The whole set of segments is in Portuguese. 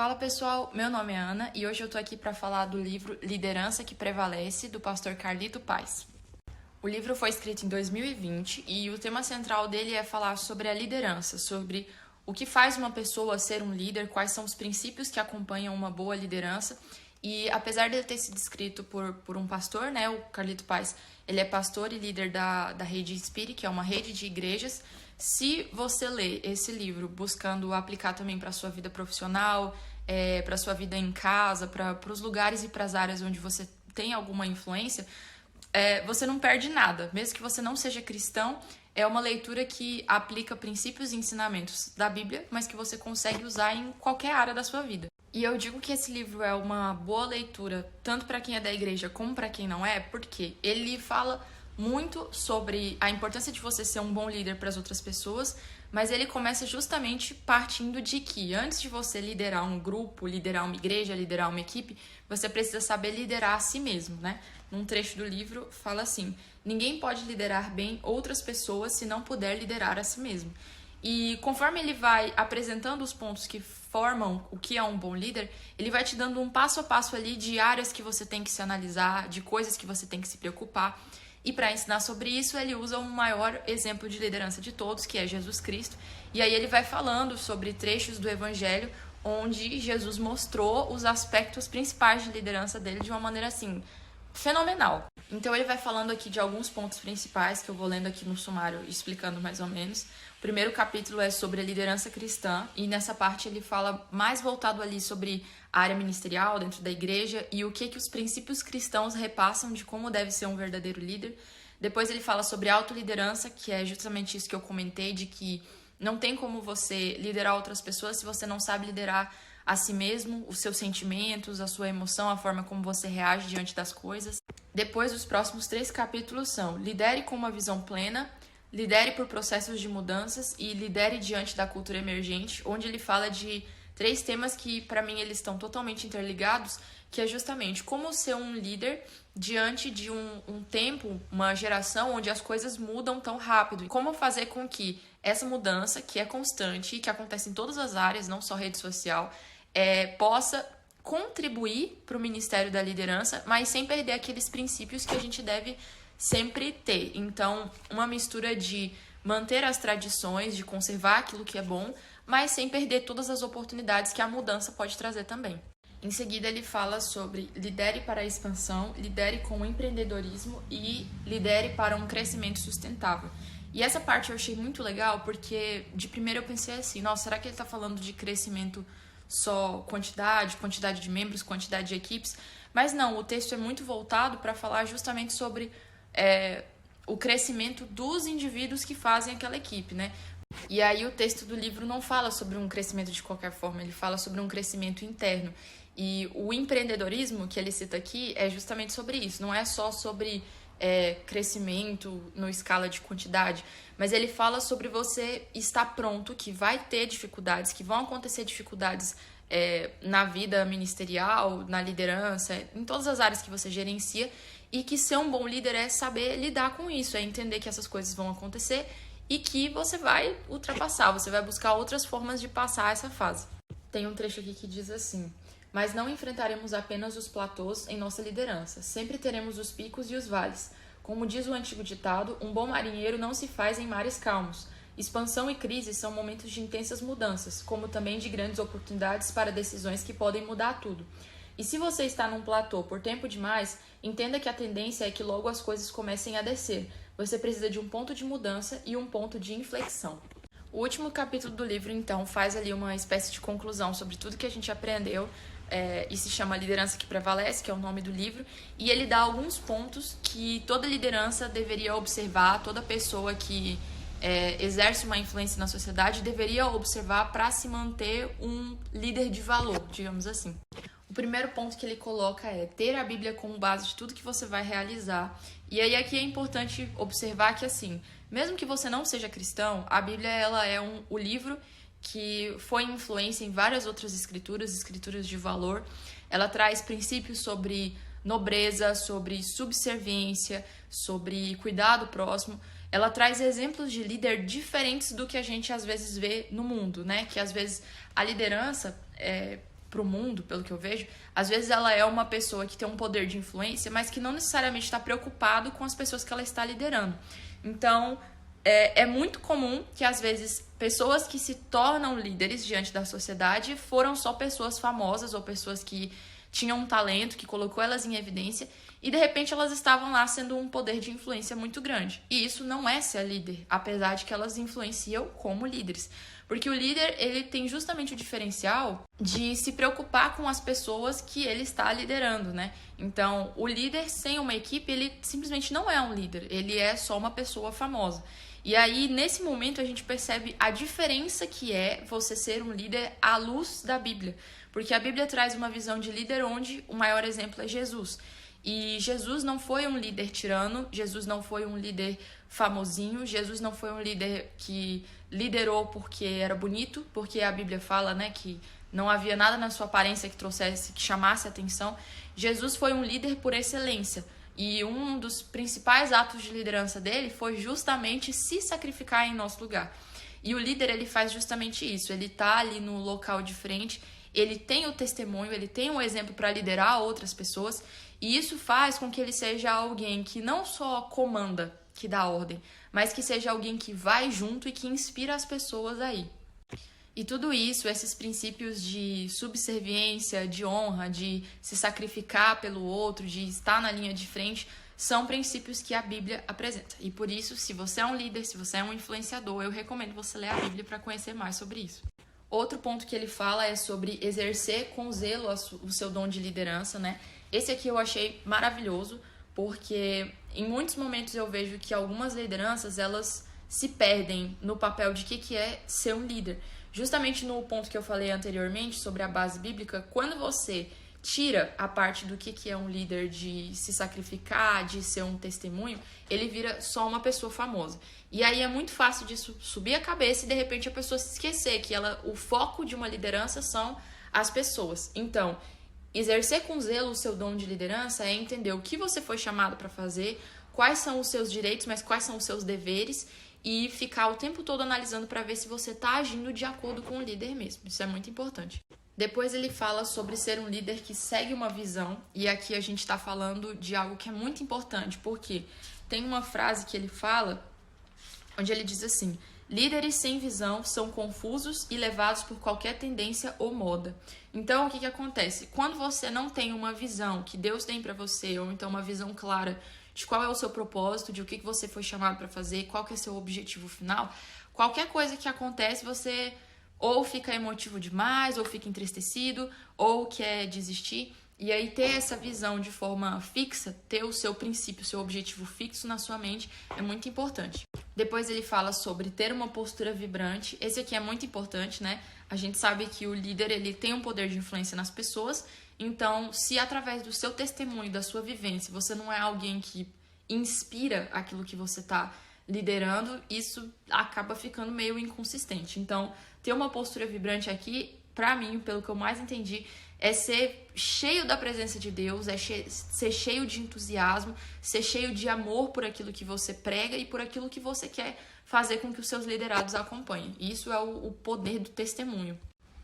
Fala pessoal, meu nome é Ana e hoje eu tô aqui para falar do livro Liderança que Prevalece, do pastor Carlito Paes. O livro foi escrito em 2020 e o tema central dele é falar sobre a liderança, sobre o que faz uma pessoa ser um líder, quais são os princípios que acompanham uma boa liderança. E apesar dele ter sido escrito por um pastor, né, o Carlito Paes, ele é pastor e líder da Rede Inspire, que é uma rede de igrejas. Se você ler esse livro buscando aplicar também para a sua vida profissional, para a sua vida em casa, para os lugares e para as áreas onde você tem alguma influência, você não perde nada. Mesmo que você não seja cristão, é uma leitura que aplica princípios e ensinamentos da Bíblia, mas que você consegue usar em qualquer área da sua vida. E eu digo que esse livro é uma boa leitura, tanto para quem é da igreja como para quem não é, porque ele fala muito sobre a importância de você ser um bom líder para as outras pessoas, mas ele começa justamente partindo de que antes de você liderar um grupo, liderar uma igreja, liderar uma equipe, você precisa saber liderar a si mesmo, né? Num trecho do livro fala assim: ninguém pode liderar bem outras pessoas se não puder liderar a si mesmo. E conforme ele vai apresentando os pontos que formam o que é um bom líder, ele vai te dando um passo a passo ali de áreas que você tem que se analisar, de coisas que você tem que se preocupar. E para ensinar sobre isso, ele usa o maior exemplo de liderança de todos, que é Jesus Cristo. E aí ele vai falando sobre trechos do Evangelho onde Jesus mostrou os aspectos principais de liderança dele de uma maneira assim fenomenal. Então ele vai falando aqui de alguns pontos principais que eu vou lendo aqui no sumário, explicando mais ou menos. O primeiro capítulo é sobre a liderança cristã e nessa parte ele fala mais voltado ali sobre a área ministerial dentro da igreja e o que os princípios cristãos repassam de como deve ser um verdadeiro líder. Depois ele fala sobre autoliderança, que é justamente isso que eu comentei, de que não tem como você liderar outras pessoas se você não sabe liderar a si mesmo, os seus sentimentos, a sua emoção, a forma como você reage diante das coisas. Depois, os próximos 3 capítulos são: lidere com uma visão plena, lidere por processos de mudanças e lidere diante da cultura emergente, onde ele fala de 3 temas que, para mim, eles estão totalmente interligados, que é justamente como ser um líder diante de um tempo, uma geração onde as coisas mudam tão rápido. Como fazer com que essa mudança, que é constante e que acontece em todas as áreas, não só rede social, possa contribuir para o Ministério da Liderança, mas sem perder aqueles princípios que a gente deve sempre ter. Então, uma mistura de manter as tradições, de conservar aquilo que é bom, mas sem perder todas as oportunidades que a mudança pode trazer também. Em seguida, ele fala sobre lidere para a expansão, lidere com o empreendedorismo e lidere para um crescimento sustentável. E essa parte eu achei muito legal porque de primeiro eu pensei assim: nossa, será que ele está falando de crescimento só quantidade de membros, quantidade de equipes? Mas não, o texto é muito voltado para falar justamente sobre o crescimento dos indivíduos que fazem aquela equipe, né? E aí o texto do livro não fala sobre um crescimento de qualquer forma, ele fala sobre um crescimento interno. E o empreendedorismo que ele cita aqui é justamente sobre isso, não é só sobre crescimento no escala de quantidade, mas ele fala sobre você estar pronto, que vai ter dificuldades, que vão acontecer dificuldades na vida ministerial, na liderança, em todas as áreas que você gerencia, e que ser um bom líder é saber lidar com isso, é entender que essas coisas vão acontecer e que você vai ultrapassar, você vai buscar outras formas de passar essa fase. Tem um trecho aqui que diz assim: mas não enfrentaremos apenas os platôs em nossa liderança, sempre teremos os picos e os vales. Como diz o antigo ditado, um bom marinheiro não se faz em mares calmos. Expansão e crise são momentos de intensas mudanças, como também de grandes oportunidades para decisões que podem mudar tudo. E se você está num platô por tempo demais, entenda que a tendência é que logo as coisas comecem a descer. Você precisa de um ponto de mudança e um ponto de inflexão. O último capítulo do livro, então, faz ali uma espécie de conclusão sobre tudo que a gente aprendeu, e se chama Liderança que Prevalece, que é o nome do livro, e ele dá alguns pontos que toda liderança deveria observar, toda pessoa que exerce uma influência na sociedade deveria observar para se manter um líder de valor, digamos assim. O primeiro ponto que ele coloca é ter a Bíblia como base de tudo que você vai realizar. E aí aqui é importante observar que, assim, mesmo que você não seja cristão, a Bíblia ela é o livro que foi influência em várias outras escrituras de valor. Ela traz princípios sobre nobreza, sobre subserviência, sobre cuidado próximo. Ela traz exemplos de líder diferentes do que a gente às vezes vê no mundo, né? Que às vezes a liderança pro mundo, pelo que eu vejo, às vezes ela é uma pessoa que tem um poder de influência, mas que não necessariamente está preocupado com as pessoas que ela está liderando. Então, é muito comum que, às vezes, pessoas que se tornam líderes diante da sociedade foram só pessoas famosas ou pessoas que tinham um talento, que colocou elas em evidência, e de repente elas estavam lá sendo um poder de influência muito grande. E isso não é ser líder, apesar de que elas influenciam como líderes. Porque o líder, ele tem justamente o diferencial de se preocupar com as pessoas que ele está liderando, né? Então, o líder sem uma equipe, ele simplesmente não é um líder, ele é só uma pessoa famosa. E aí, nesse momento, a gente percebe a diferença que é você ser um líder à luz da Bíblia. Porque a Bíblia traz uma visão de líder onde o maior exemplo é Jesus. E Jesus não foi um líder tirano, Jesus não foi um líder famosinho, Jesus não foi um líder que liderou porque era bonito, porque a Bíblia fala, né, que não havia nada na sua aparência que chamasse atenção. Jesus foi um líder por excelência. E um dos principais atos de liderança dele foi justamente se sacrificar em nosso lugar. E o líder, ele faz justamente isso. Ele tá ali no local de frente, ele tem o testemunho, ele tem um exemplo para liderar outras pessoas. E isso faz com que ele seja alguém que não só comanda, que dá ordem, mas que seja alguém que vai junto e que inspira as pessoas aí. E tudo isso, esses princípios de subserviência, de honra, de se sacrificar pelo outro, de estar na linha de frente, são princípios que a Bíblia apresenta. E por isso, se você é um líder, se você é um influenciador, eu recomendo você ler a Bíblia para conhecer mais sobre isso. Outro ponto que ele fala é sobre exercer com zelo o seu dom de liderança, né? Esse aqui eu achei maravilhoso, porque em muitos momentos eu vejo que algumas lideranças, elas se perdem no papel de que é ser um líder. Justamente no ponto que eu falei anteriormente sobre a base bíblica, quando você tira a parte do que é um líder de se sacrificar, de ser um testemunho, ele vira só uma pessoa famosa. E aí é muito fácil disso subir a cabeça e de repente a pessoa se esquecer que o foco de uma liderança são as pessoas. Então, exercer com zelo o seu dom de liderança é entender o que você foi chamado para fazer, quais são os seus direitos, mas quais são os seus deveres, e ficar o tempo todo analisando para ver se você está agindo de acordo com o líder mesmo. Isso é muito importante. Depois ele fala sobre ser um líder que segue uma visão, e aqui a gente está falando de algo que é muito importante, porque tem uma frase que ele fala, onde ele diz assim: líderes sem visão são confusos e levados por qualquer tendência ou moda. Então, o que acontece? Quando você não tem uma visão que Deus tem para você, ou então uma visão clara de qual é o seu propósito, de o que você foi chamado para fazer, qual que é seu objetivo final, qualquer coisa que acontece, você ou fica emotivo demais, ou fica entristecido, ou quer desistir. E aí ter essa visão de forma fixa, ter o seu princípio, o seu objetivo fixo na sua mente é muito importante. Depois ele fala sobre ter uma postura vibrante. Esse aqui é muito importante, né? A gente sabe que o líder, ele tem um poder de influência nas pessoas. Então, se através do seu testemunho, da sua vivência, você não é alguém que inspira aquilo que você está liderando, isso acaba ficando meio inconsistente. Então, ter uma postura vibrante aqui, pra mim, pelo que eu mais entendi, é ser cheio da presença de Deus, é ser cheio de entusiasmo, ser cheio de amor por aquilo que você prega e por aquilo que você quer fazer com que os seus liderados acompanhem. Isso é o poder do testemunho.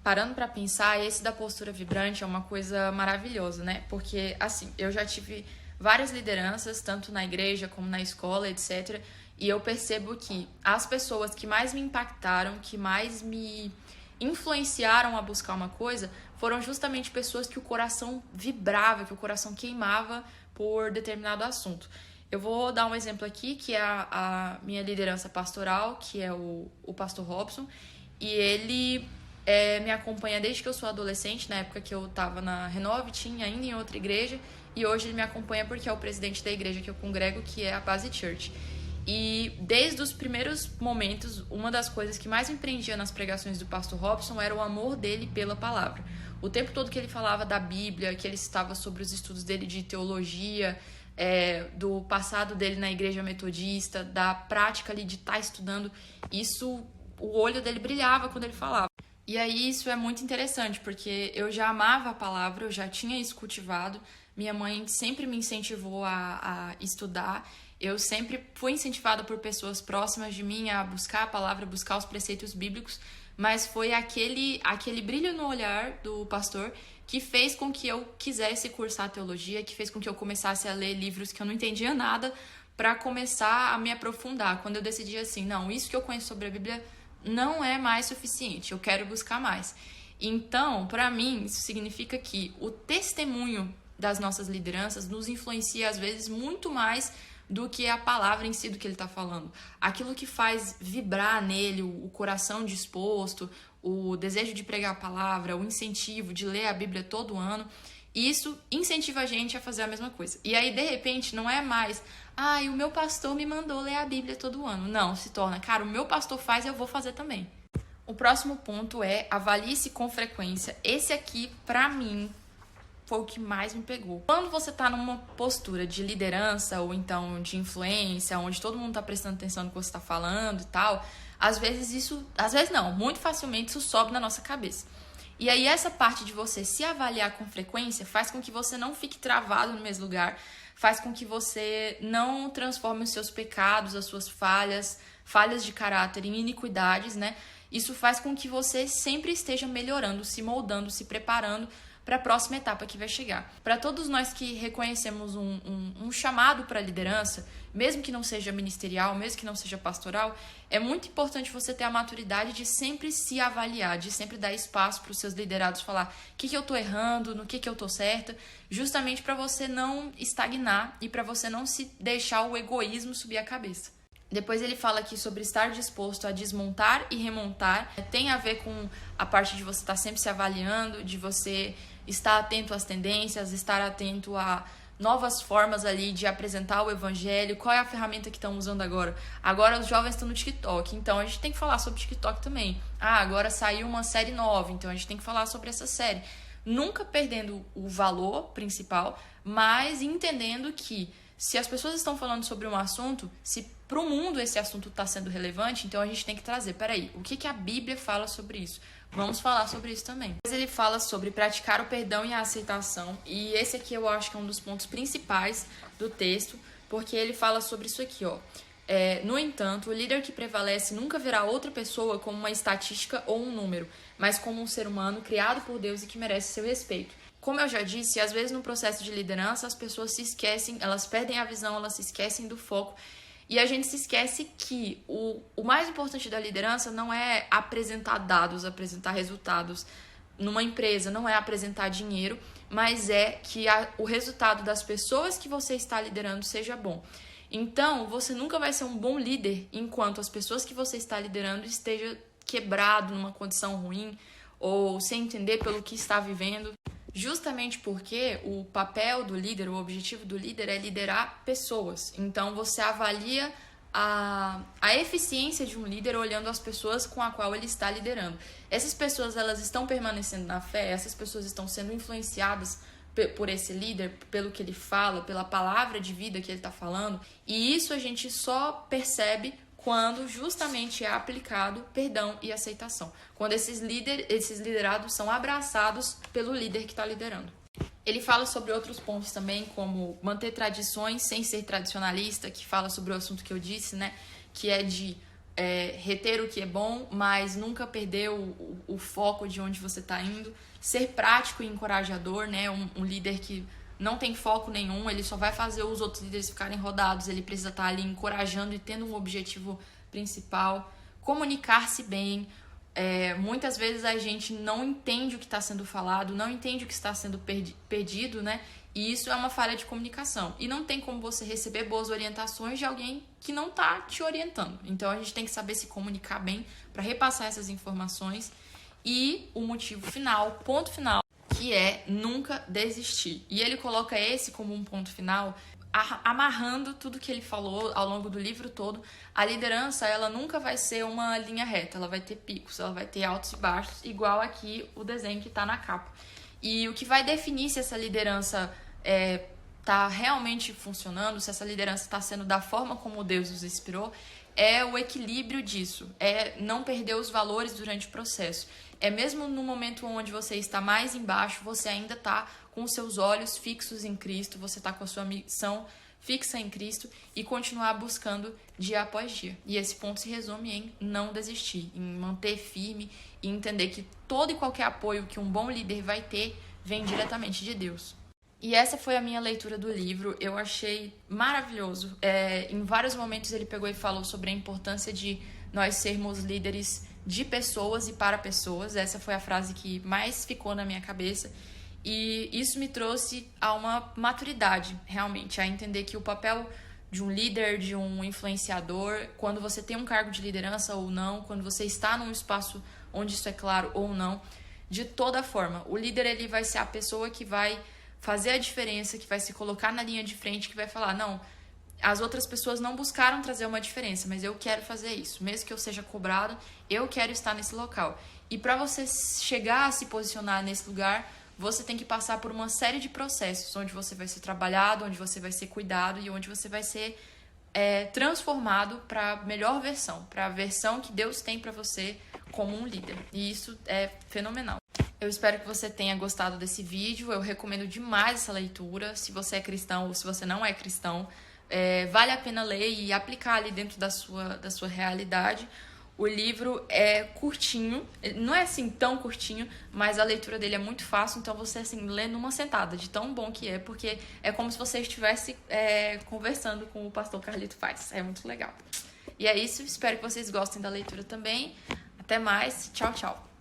Parando pra pensar, esse da postura vibrante é uma coisa maravilhosa, né? Porque, assim, eu já tive várias lideranças, tanto na igreja como na escola, etc., e eu percebo que as pessoas que mais me impactaram, que mais me influenciaram a buscar uma coisa, foram justamente pessoas que o coração vibrava, que o coração queimava por determinado assunto. Eu vou dar um exemplo aqui, que é a minha liderança pastoral, que é o pastor Robson, e ele me acompanha desde que eu sou adolescente, na época que eu estava na Renove, tinha ainda em outra igreja, e hoje ele me acompanha porque é o presidente da igreja que eu congrego, que é a Base Church. E desde os primeiros momentos, uma das coisas que mais me prendia nas pregações do pastor Robson era o amor dele pela palavra. O tempo todo que ele falava da Bíblia, que ele citava sobre os estudos dele de teologia, do passado dele na igreja metodista, da prática ali de estar estudando, o olho dele brilhava quando ele falava. E aí isso é muito interessante, porque eu já amava a palavra, eu já tinha isso cultivado, minha mãe sempre me incentivou a estudar, eu sempre fui incentivada por pessoas próximas de mim a buscar a palavra, buscar os preceitos bíblicos, mas foi aquele brilho no olhar do pastor que fez com que eu quisesse cursar teologia, que fez com que eu começasse a ler livros que eu não entendia nada, para começar a me aprofundar. Quando eu decidi assim, não, isso que eu conheço sobre a Bíblia não é mais suficiente, eu quero buscar mais. Então, para mim, isso significa que o testemunho das nossas lideranças nos influencia, às vezes, muito mais do que a palavra em si do que ele está falando. Aquilo que faz vibrar nele o coração disposto, o desejo de pregar a palavra, o incentivo de ler a Bíblia todo ano, isso incentiva a gente a fazer a mesma coisa. E aí, de repente, não é mais, o meu pastor me mandou ler a Bíblia todo ano. Não, se torna, cara, o meu pastor faz, eu vou fazer também. O próximo ponto é avalie-se com frequência. Esse aqui, pra mim, foi o que mais me pegou. Quando você tá numa postura de liderança ou então de influência, onde todo mundo tá prestando atenção no que você tá falando e tal, às vezes não, muito facilmente isso sobe na nossa cabeça. E aí essa parte de você se avaliar com frequência faz com que você não fique travado no mesmo lugar, faz com que você não transforme os seus pecados, as suas falhas de caráter em iniquidades, né? Isso faz com que você sempre esteja melhorando, se moldando, se preparando para a próxima etapa que vai chegar. Para todos nós que reconhecemos um chamado para a liderança, mesmo que não seja ministerial, mesmo que não seja pastoral, é muito importante você ter a maturidade de sempre se avaliar, de sempre dar espaço para os seus liderados falar o que eu estou errando, no que eu estou certa, justamente para você não estagnar e para você não se deixar o egoísmo subir a cabeça. Depois ele fala aqui sobre estar disposto a desmontar e remontar. Tem a ver com a parte de você estar sempre se avaliando, de você estar atento às tendências, estar atento a novas formas ali de apresentar o evangelho. Qual é a ferramenta que estão usando agora? Agora os jovens estão no TikTok, então a gente tem que falar sobre TikTok também. Agora saiu uma série nova, então a gente tem que falar sobre essa série. Nunca perdendo o valor principal, mas entendendo que se as pessoas estão falando sobre um assunto, se para o mundo esse assunto está sendo relevante, então a gente tem que trazer, peraí, o que a Bíblia fala sobre isso? Vamos falar sobre isso também. Depois ele fala sobre praticar o perdão e a aceitação, e esse aqui eu acho que é um dos pontos principais do texto, porque ele fala sobre isso aqui, ó. No entanto, o líder que prevalece nunca verá outra pessoa como uma estatística ou um número, mas como um ser humano criado por Deus e que merece seu respeito. Como eu já disse, às vezes no processo de liderança as pessoas se esquecem, elas perdem a visão, elas se esquecem do foco. E a gente se esquece que o mais importante da liderança não é apresentar dados, apresentar resultados numa empresa, não é apresentar dinheiro, mas é que o resultado das pessoas que você está liderando seja bom. Então, você nunca vai ser um bom líder enquanto as pessoas que você está liderando estejam quebrado, numa condição ruim, ou sem entender pelo que está vivendo. Justamente porque o papel do líder, o objetivo do líder é liderar pessoas. Então, você avalia a eficiência de um líder olhando as pessoas com a qual ele está liderando. Essas pessoas, elas estão permanecendo na fé, essas pessoas estão sendo influenciadas por esse líder, pelo que ele fala, pela palavra de vida que ele está falando. E isso a gente só percebe quando justamente é aplicado perdão e aceitação. Quando esses liderados são abraçados pelo líder que está liderando. Ele fala sobre outros pontos também, como manter tradições sem ser tradicionalista, que fala sobre o assunto que eu disse, né? Que é de reter o que é bom, mas nunca perder o foco de onde você está indo. Ser prático e encorajador, né? Um líder que não tem foco nenhum, ele só vai fazer os outros líderes ficarem rodados, ele precisa estar ali encorajando e tendo um objetivo principal. Comunicar-se bem. Muitas vezes a gente não entende o que está sendo falado, não entende o que está sendo perdido, né? E isso é uma falha de comunicação. E não tem como você receber boas orientações de alguém que não está te orientando. Então a gente tem que saber se comunicar bem para repassar essas informações. E o motivo final, ponto final, que é nunca desistir. E ele coloca esse como um ponto final, amarrando tudo que ele falou ao longo do livro todo. A liderança, ela nunca vai ser uma linha reta, ela vai ter picos, ela vai ter altos e baixos, igual aqui o desenho que está na capa. E o que vai definir se essa liderança está realmente funcionando, se essa liderança está sendo da forma como Deus os inspirou, é o equilíbrio disso, é não perder os valores durante o processo. É mesmo no momento onde você está mais embaixo, você ainda está com os seus olhos fixos em Cristo, você está com a sua missão fixa em Cristo e continuar buscando dia após dia. E esse ponto se resume em não desistir, em manter firme e entender que todo e qualquer apoio que um bom líder vai ter vem diretamente de Deus. E essa foi a minha leitura do livro. Eu achei maravilhoso. Em vários momentos ele pegou e falou sobre a importância de nós sermos líderes de pessoas e para pessoas. Essa foi a frase que mais ficou na minha cabeça. E isso me trouxe a uma maturidade, realmente, a entender que o papel de um líder, de um influenciador, quando você tem um cargo de liderança ou não, quando você está num espaço onde isso é claro ou não, de toda forma, o líder ele vai ser a pessoa que vai fazer a diferença, que vai se colocar na linha de frente, que vai falar, não, as outras pessoas não buscaram trazer uma diferença, mas eu quero fazer isso, mesmo que eu seja cobrado, eu quero estar nesse local. E para você chegar a se posicionar nesse lugar, você tem que passar por uma série de processos, onde você vai ser trabalhado, onde você vai ser cuidado e onde você vai ser transformado para a melhor versão, para a versão que Deus tem para você como um líder. E isso é fenomenal. Eu espero que você tenha gostado desse vídeo. Eu recomendo demais essa leitura. Se você é cristão ou se você não é cristão, vale a pena ler e aplicar ali dentro da sua realidade. O livro é curtinho, não é assim tão curtinho, mas a leitura dele é muito fácil, então você assim lê numa sentada, de tão bom que é, porque é como se você estivesse conversando com o pastor Carlito Paes. É muito legal. E é isso, espero que vocês gostem da leitura também. Até mais, tchau, tchau.